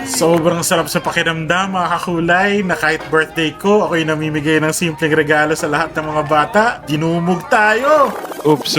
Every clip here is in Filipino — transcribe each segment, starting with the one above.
Sobrang sarap sa pakiramdam mga kakulay na kahit birthday ko, ako'y namimigay ng simpleng regalo sa lahat ng mga bata. Dinumog tayo! Oops.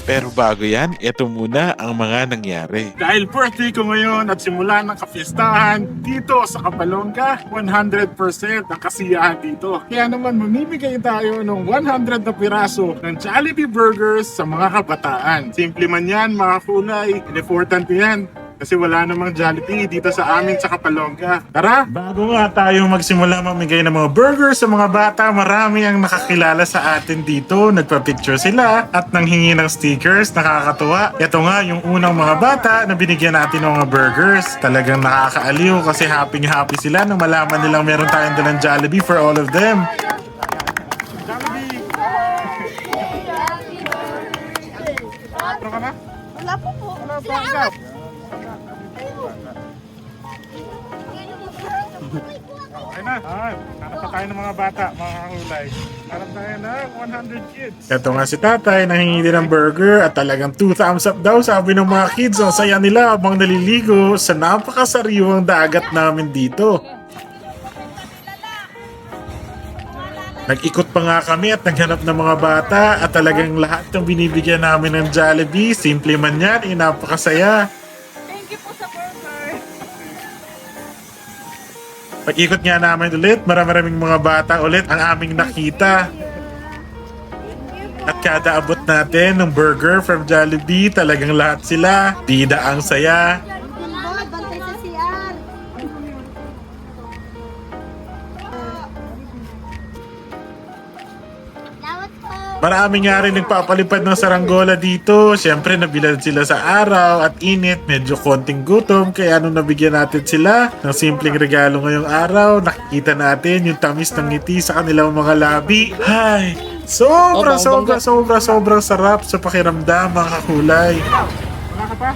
Pero bago yan, ito muna ang mga nangyari. Dahil birthday ko ngayon at simula ng kapistahan dito sa Kapalongga, 100% ang kasiyahan dito. Kaya naman mamimigay tayo ng 100 na piraso ng Jollibee Burgers sa mga kabataan. Simple man yan mga kulay, important yan. Kasi wala namang Jollibee dito sa amin sa Kapalongga. Tara! Bago nga tayo magsimula mamigay ng mga burgers sa mga bata, marami ang nakakilala sa atin dito. Nagpa-picture sila at nanghingi ng stickers. Nakakatuwa. Ito nga yung unang mga bata na binigyan natin ng mga burgers. Talagang nakakaaliw kasi happy sila nang malaman nilang meron tayong dalang Jollibee for all of them. Jollibee! Ano ka na? Wala po po. Wala ba ikaw? Okay na. Hanap pa tayo ng mga bata, mga kakulay. Hanap tayo ng 100 kids. Ito nga si tatay, nahingi din ng burger at talagang 2 thumbs up daw sabi ng mga kids. Ang saya nila habang naliligo sa napakasariwang dagat namin dito. Nag-ikot pa nga kami at naghanap ng mga bata at talagang lahat ng binibigyan namin ng Jollibee, simple man yan, napakasaya. Thank you po sa burger. Pag-ikot nga namin ulit, maraming mga bata ulit ang aming nakita. At kada abot natin ng burger from Jollibee, talagang lahat sila, bida ang saya. Bantay sa CR. Marami nga rin nagpapalipad ng saranggola dito. Siyempre nabilad sila sa araw at init, medyo konting gutom. Kaya nung nabigyan natin sila ng simpleng regalo ngayong araw, nakikita natin yung tamis ng ngiti sa kanilang mga labi. Ay, sobrang sarap sa pakiramdam mga kakulay. Wala ka pa?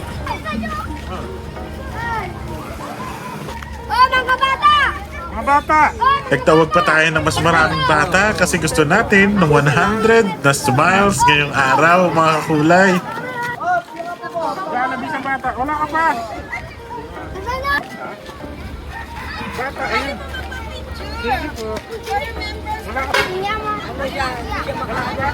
Oh, mga bata! Mga bata! Nagtawag pa tayo ng mas maraming bata kasi gusto natin ng 100 na smiles ngayong araw mga kakulay. Wala na bata. Wala ka pa! Bata, ayun. Wala ka pa.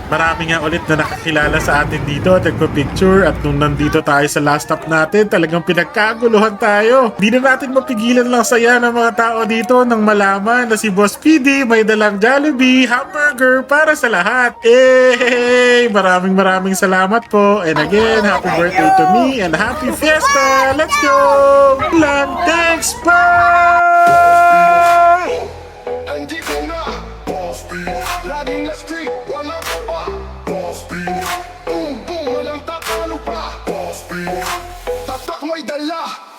Marami nga ulit na nakakilala sa atin dito at nagpa-picture at nung nandito tayo sa last stop natin talagang pinagkaguluhan tayo. Di na natin mapigilan lang saya ng mga tao dito nang malaman na si Boss PD may dalang Jollibee hamburger para sa lahat. Maraming salamat po and again happy birthday to me and happy fiesta. Let's go! Lang, thanks, bye! Andito na, Boss B. Laging na street, wala ka pa, Boss B. Boom, walang tatalo pa, Boss B. Tatak mo'y dala,